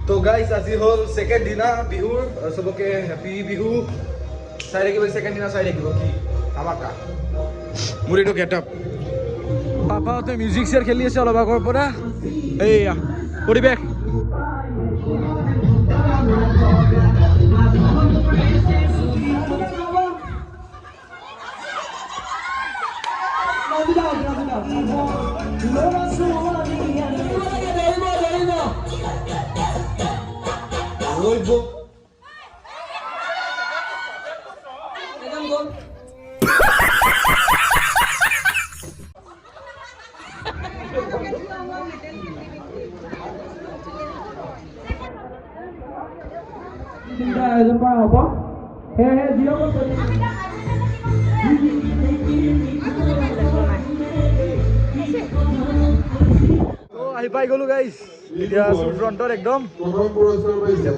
তো গাইজ আজি হ'ল ছেকেণ্ড দিনা বিহুৰ চবকে হেপী বিহু চাই থাকিব ছেকেণ্ড দিনা চাই থাকিব কি ধামাকা মোৰ এইটো গেটআপ পাপাহঁতে মিউজিক চেয়াৰ খেলি আছে অলপ আগৰ পৰা এইয়া পৰিৱেশ আয়োজন কৰা হ'ব সেয়েহে যিসকল আহি পাই গ'লো গাইজ এতিয়া ফ্ৰণ্টত একদম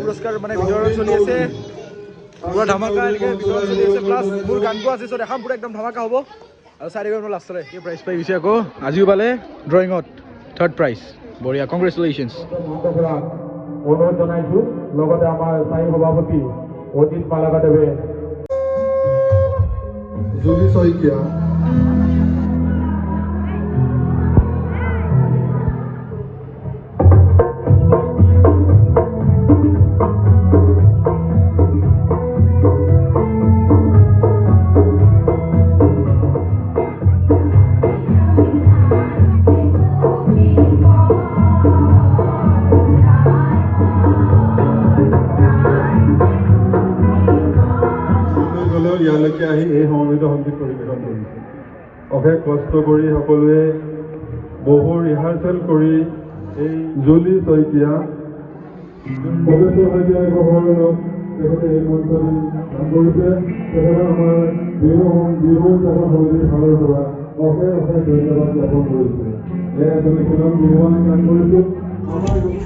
পুৰস্কাৰ মানে ভিতৰত চলি আছে পুৰা ধামাকা এনেকৈ ভিতৰত চলি আছে প্লাছ মোৰ গান গোৱা আছে চ' দেখাম পুৰা একদম ধামাকা হ'ব আৰু চাৰি গ'ল লাষ্টলৈ কি প্ৰাইজ পাই গৈছে আকৌ আজিও পালে ড্ৰয়িঙত থাৰ্ড প্ৰাইজ বঢ়িয়া কংগ্ৰেচুলেশ্যনছ অনুৰোধ জনাইছোঁ লগতে আমাৰ স্থায়ী সভাপতি অজিত পালাকাদেৱে জুলি শইকীয়া ইয়ালৈকে আহি এই সমবেত সংগীত পৰিৱেশন কৰিছে অশেষ কষ্ট কৰি সকলোৱে বহু ৰিহাৰ্চেল কৰি এই জুলি শইকীয়া তেখেতে এই মঞ্চত কাম কৰিছে তেখেতে আমাৰ বিহু সমিতিৰ ফালৰ পৰা অশেষ অশেষ ধন্যবাদ জ্ঞাপন কৰিছে এয়া তুমি কিমান বিহুৱান কাম কৰিছোঁ আমাৰ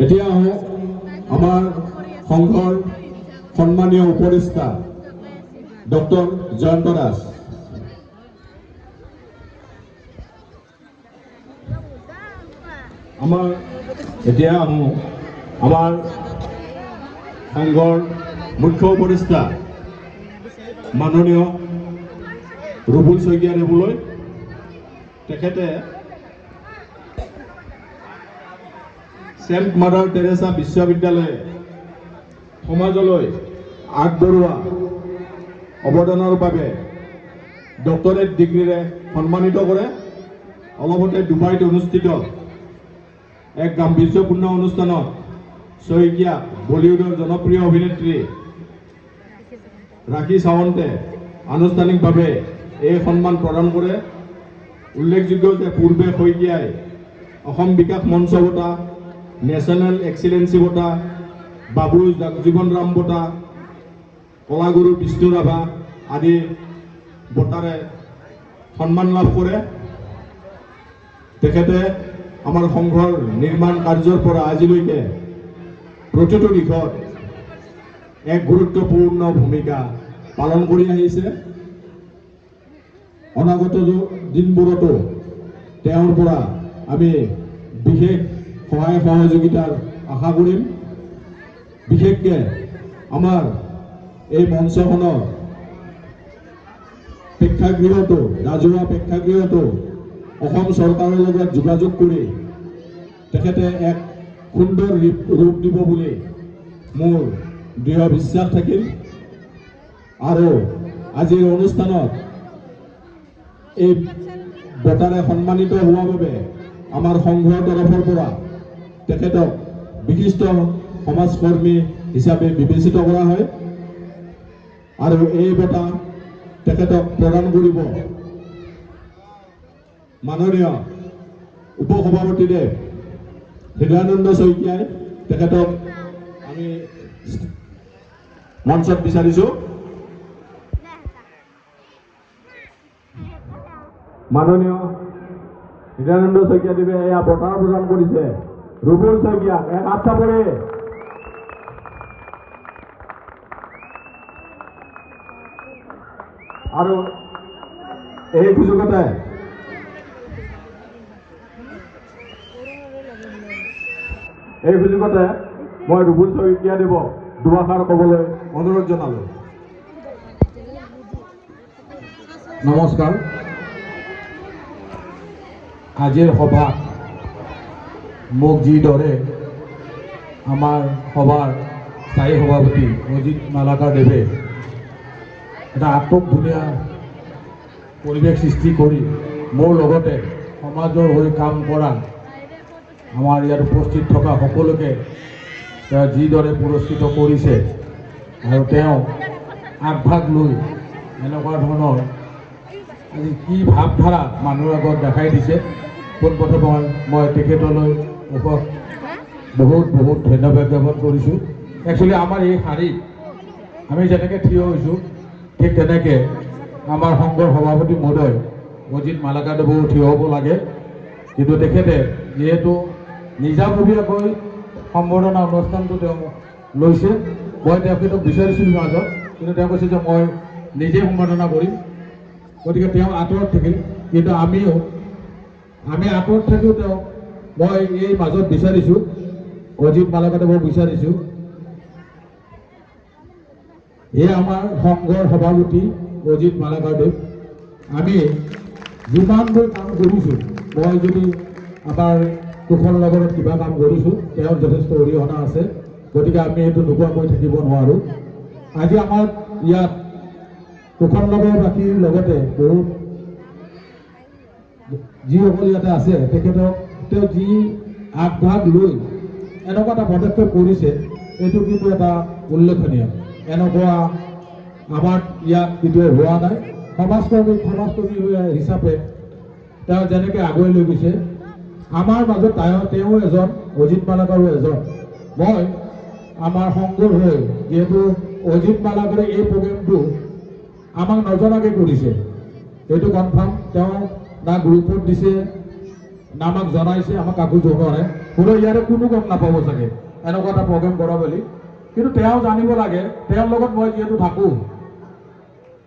এতিয়া আমাৰ সংঘৰ সন্মানীয় উপদেষ্টা ডক্টৰ জয়ন্ত দাস এতিয়া আমাৰ সংঘৰ মুখ্য উপদেষ্টা মাননীয় ৰুবুল শইকীয়া দেৱলৈ তেখেতে সেন্ট মাদাৰ টেৰেছা বিশ্ববিদ্যালয়ে সমাজলৈ আগবঢ়োৱা অৱদানৰ বাবে ডক্টৰেট ডিগ্ৰীৰে সন্মানিত কৰে। অলপতে ডুবাইত অনুষ্ঠিত এক গাম্ভীৰ্যপূৰ্ণ অনুষ্ঠানত শইকীয়া বলিউডৰ জনপ্ৰিয় অভিনেত্ৰী ৰাখী সাৱন্তে আনুষ্ঠানিকভাৱে এই সন্মান প্ৰদান কৰে। উল্লেখযোগ্য যে পূৰ্বে শইকীয়াই অসম বিকাশ মঞ্চ বঁটা, নেশ্যনেল এক্সিলেঞ্চি বঁটা, বাবু জগজীৱন ৰাম বঁটা, কলাগুৰু বিষ্ণু ৰাভা আদি বঁটাৰে সন্মান লাভ কৰে। তেখেতে আমাৰ সংঘৰ নিৰ্মাণ কাৰ্যৰ পৰা আজিলৈকে প্ৰতিটো দিশত এক গুৰুত্বপূৰ্ণ ভূমিকা পালন কৰি আহিছে। অনাগত দিনবোৰতো তেওঁৰ পৰা আমি বিশেষ সহায় সহযোগিতাৰ আশা কৰিম। বিশেষকৈ আমাৰ এই মঞ্চখনৰ প্ৰেক্ষাগৃহটো, ৰাজহুৱা প্ৰেক্ষাগৃহটো অসম চৰকাৰৰ লগত যোগাযোগ কৰি তেখেতে এক সুন্দৰ ৰূপ দিব বুলি মোৰ দৃঢ় বিশ্বাস থাকিল। আৰু আজিৰ অনুষ্ঠানত এই বঁটাৰে সন্মানিত হোৱাৰ বাবে আমাৰ সংঘৰ তৰফৰ পৰা তেখেতক বিশিষ্ট সমাজকৰ্মী হিচাপে বিবেচিত কৰা হয়। আৰু এই বঁটা তেখেতক প্ৰদান কৰিব মাননীয় উপসভাপতিদেৱ হৃদয়ানন্দ শইকীয়াই। তেখেতক আমি মঞ্চত বিচাৰিছোঁ। মাননীয় হৃদয়ানন্দ শইকীয়াদেৱে এয়া বঁটা প্ৰদান কৰিছে ৰুবুল শইকীয়াক। এক হাত চাপৰে। আৰু এই সুযোগতে মই ৰুবুল শইকীয়াদেৱক দুআষাৰ ক'বলৈ অনুৰোধ জনালোঁ। নমস্কাৰ। আজিৰ সভাত মোক যিদৰে আমাৰ সভাৰ স্থায়ী সভাপতি অজিত মালাকাৰদেৱে এটা আটকধুনীয়া পৰিৱেশ সৃষ্টি কৰি মোৰ লগতে সমাজৰ হৈ কাম কৰা আমাৰ ইয়াত উপস্থিত থকা সকলোকে তেওঁ যিদৰে পুৰস্কৃত কৰিছে আৰু তেওঁ আগভাগ লৈ এনেকুৱা ধৰণৰ আজি কি ভাৱধাৰা মানুহৰ আগত দেখাই দিছে। পোনপ্ৰথমে মই তেখেতলৈ বহুত বহুত ধন্যবাদ জ্ঞাপন কৰিছোঁ। একচুৱেলি আমাৰ এই শাৰীত আমি যেনেকৈ থিয় হৈছোঁ ঠিক তেনেকৈ আমাৰ সংঘৰ সভাপতি মহোদয় অজিত মালাকাৰদেৱেও থিয় হ'ব লাগে। কিন্তু তেখেতে যিহেতু নিজাববীয়াকৈ সম্বৰ্ধনা অনুষ্ঠানটো তেওঁ লৈছে, মই তেখেতক বিচাৰিছিলোঁ মাজত, কিন্তু তেওঁ কৈছে যে মই নিজেই সম্বৰ্ধনা কৰিম। গতিকে তেওঁ আঁতৰত থাকিল। কিন্তু আমি আঁতৰত থাকিও তেওঁ মই এই মাজত বিচাৰিছোঁ, অজিত মালাকাৰদেৱক বিচাৰিছোঁ। এয়া আমাৰ সংঘৰ সভাপতি অজিত মালাকাৰদেৱ। আমি যিমানবোৰ কাম কৰিছোঁ, মই যদি আমাৰ কুশল নগৰত কিবা কাম কৰিছোঁ, তেওঁৰ যথেষ্ট অৰিহণা আছে। গতিকে আমি এইটো নোকোৱাকৈ থাকিব নোৱাৰোঁ। আজি আমাৰ ইয়াত কুশল নগৰবাসীৰ লগতে বহুত যিসকল ইয়াতে আছে তেখেতক তেওঁ যি আগভাগ লৈ এনেকুৱা এটা পদক্ষেপ কৰিছে, এইটো কিন্তু এটা উল্লেখনীয়। এনেকুৱা আমাৰ ইয়াত কেতিয়াও হোৱা নাই। সমাজকৰ্মী হিচাপে তেওঁ যেনেকৈ আগুৱাই লৈ গৈছে, আমাৰ মাজত তেওঁ এজন, অজিত মালাকাৰো এজন। মই আমাৰ সংঘৰ হৈ যিহেতু অজিত মালাকাৰে এই প্ৰগ্ৰেমটো আমাক নজনাকৈ কৰিছে, এইটো কনফাৰ্ম। তেওঁ না গ্ৰুপত দিছে না আমাক জনাইছে, আমাক কাকো জনোৱা নাই। কোনো ইয়াৰে কোনো গম নাপাব চাগে এনেকুৱা এটা প্ৰগ্ৰেম কৰা বুলি। কিন্তু তেওঁ জানিব লাগে, তেওঁৰ লগত মই যিহেতু থাকোঁ,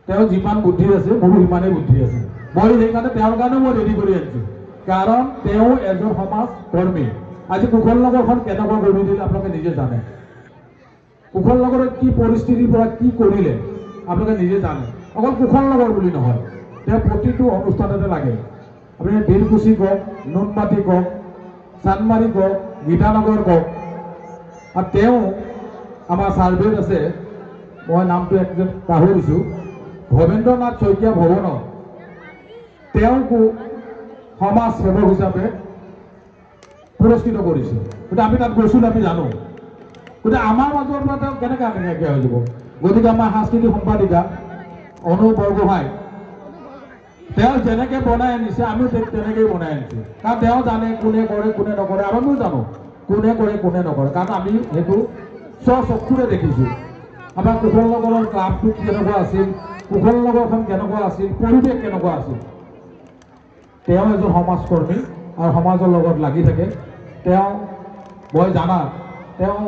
তেওঁ যিমান বুদ্ধি আছে মোৰো সিমানেই বুদ্ধি আছে। মই সেইকাৰণে তেওঁৰ কাৰণে মই ৰেডি কৰি আনিছোঁ, কাৰণ তেওঁ এজন সমাজ কৰ্মী। আজি কুশল নগৰখন কেনেকুৱা কৰি দিলে আপোনালোকে নিজে জানে। কুশল নগৰত কি পৰিস্থিতিৰ পৰা কি কৰিলে আপোনালোকে নিজে জানে। অকল কুশল নগৰ বুলি নহয়, তেওঁ প্ৰতিটো অনুষ্ঠানতে লাগে। আপুনি বেলকুচি কওক, নুনমাটি কওক, চানমাৰি কওক, গীতানগৰ কওক আৰু তেওঁ আমাৰ ছাৰ্ভেত আছে মই নামটো একজন পাহৰিছোঁ ভৱেন্দ্ৰনাথ শইকীয়া ভৱনত তেওঁকো সমাজ সেৱক হিচাপে পুৰস্কৃত কৰিছে গতিকে আমি তাত গৈছিলোঁ আমি জানো গতিকে আমাৰ মাজৰ পৰা তেওঁ কেনেকৈ নাইকিয়া হৈ যাব গতিকে আমাৰ সাংস্কৃতিক সম্পাদিকা অনু বৰগোহাঁই তেওঁ যেনেকৈ বনাই আনিছে আমিও তেনেকৈয়ে বনাই আনিছোঁ কাৰণ তেওঁ জানে কোনে কৰে কোনে নকৰে আৰু আমিও জানো কোনে কৰে কোনে নকৰে কাৰণ আমি সেইটো স্বচক্ষুৰে দেখিছোঁ আমাৰ কুশল নগৰৰ ক্লাবটো কেনেকুৱা আছিল কুশল নগৰখন কেনেকুৱা আছিল পৰিৱেশ কেনেকুৱা আছিল তেওঁ এজন সমাজকৰ্মী আৰু সমাজৰ লগত লাগি থাকে তেওঁ মই জানাত তেওঁ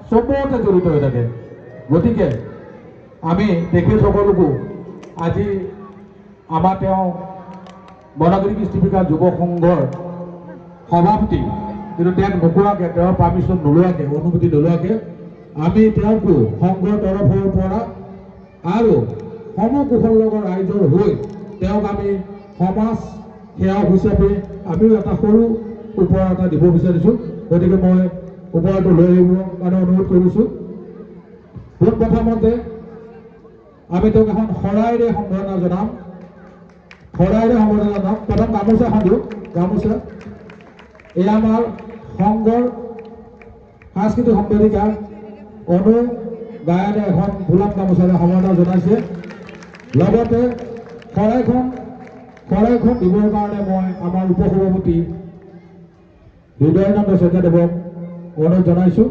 চবতে জড়িত হৈ থাকে গতিকে আমি তেখেতসকলকো আজি আমাৰ তেওঁ বনাগুৰি কৃষ্টি বিকাশ যুৱ সংঘৰ সভাপতি কিন্তু তেওঁক নোকোৱাকৈ তেওঁৰ পাৰ্মিশ্যন নোলোৱাকৈ অনুমতি নোলোৱাকৈ আমি তেওঁকো সংঘৰ তৰফৰ পৰা আৰু সমকুশল লগৰ ৰাইজৰ হৈ তেওঁক আমি সমাজ সেৱক হিচাপে আমিও এটা সৰু উপহাৰ এটা দিব বিচাৰিছোঁ গতিকে মই উপহাৰটো লৈ আহিব কাৰণে অনুৰোধ কৰিছোঁ পোনপ্ৰথমতে আমি তেওঁক এখন শৰাইৰে সম্বৰ্ধনা জনাম প্ৰথম গামোচাখন দিওঁ গামোচা এয়া আমাৰ সংঘৰ সাংস্কৃতিক সম্পাদিকা অনু গায়নে এখন ফুলাম গামোচাৰে সম্বৰ্ধনা জনাইছে লগতে শৰাইখন দিবৰ কাৰণে মই আমাৰ উপসভাপতি হৃদয়ানন্দ শইকীয়াদেৱক অনুৰোধ জনাইছোঁ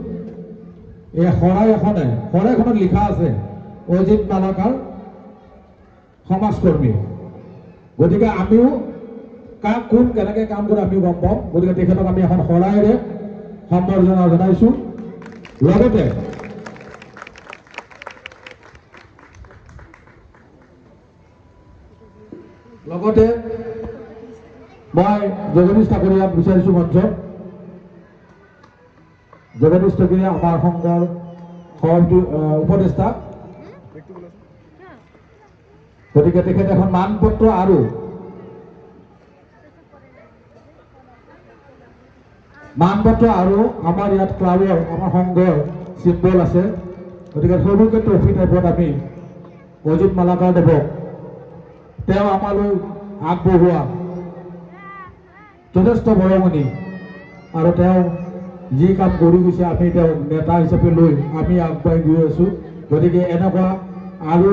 এই শৰাইখনত লিখা আছে অজিত মালাকাৰ সমাজকৰ্মী গতিকে আমিও কাক কোন কেনেকৈ কাম কৰে আমিও গম পাওঁ গতিকে তেখেতক আমি এখন শৰাইৰে সম্বৰ্ধনা জনাইছোঁ লগতে মই জগদীশ ঠাকুৰীয়াক বিচাৰিছোঁ মঞ্চত জগদীশ ঠাকুৰীয়া আমাৰ সংঘৰ সভাপতি উপদেষ্টা গতিকে তেখেত এখন মানপত্ৰ আৰু আমাৰ ইয়াত ক্লাবৰ আমাৰ সংঘৰ চিম্বল আছে গতিকে সৰুকৈ ট্ৰফি টাইপত আমি অজিত মালাকাৰ দেৱক তেওঁ আমালৈ আগবঢ়োৱা যথেষ্ট বৰঙণি আৰু তেওঁ যি কাম কৰি গৈছে আমি তেওঁ নেতা হিচাপে লৈ আমি আগবাঢ়ি গৈ আছোঁ গতিকে এনেকুৱা আৰু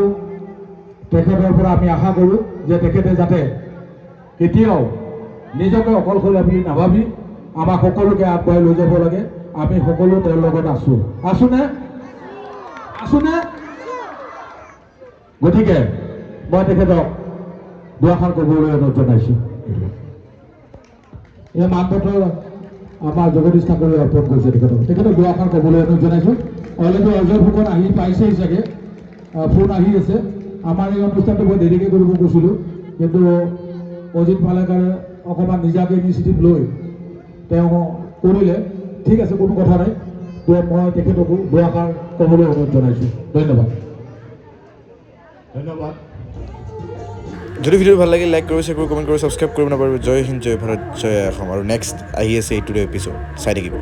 তেখেতৰ পৰা আমি আশা কৰোঁ যে তেখেতে যাতে কেতিয়াও নিজকে অকলশৰীয়া বুলি নাভাবি আমাক সকলোকে আগবঢ়াই লৈ যাব লাগে আমি সকলো তেওঁৰ লগত আছোনে গতিকে মই তেখেতক দুআষাৰ ক'বলৈ অনুৰোধ জনাইছোঁ এই মানপত্ৰ আমাৰ জগদীশ ঠাকুৰে অৰ্পণ কৰিছে তেখেতক দুআষাৰ ক'বলৈ অনুৰোধ জনাইছোঁ অলৰেডি অজয় ফুকন আহি পাইছেই চাগে ফোন আহি আছে আমাৰ এই অনুষ্ঠানটো মই দেৰিকৈ কৰিব কৈছিলোঁ কিন্তু অজিত মালাকাৰে অকণমান নিজাকৈ ইনিচিয়েটিভ লৈ তেওঁ কৰিলে ঠিক আছে কোনো কথা নাই মই তেখেতকো দুআষাৰ ক'বলৈ অনুৰোধ জনাইছোঁ ধন্যবাদ যদি ভিডিঅ' ভাল লাগিল লাইক কৰিব শ্বেয়াৰ কৰিব কমেণ্ট কৰিব ছাবস্ক্ৰাইব কৰিব নাপাহৰিব জয় হিন্দ জয় ভাৰত জয় অসম আৰু নেক্সট আহি আছে এইটোৰে এপিছ'ড চাই থাকিব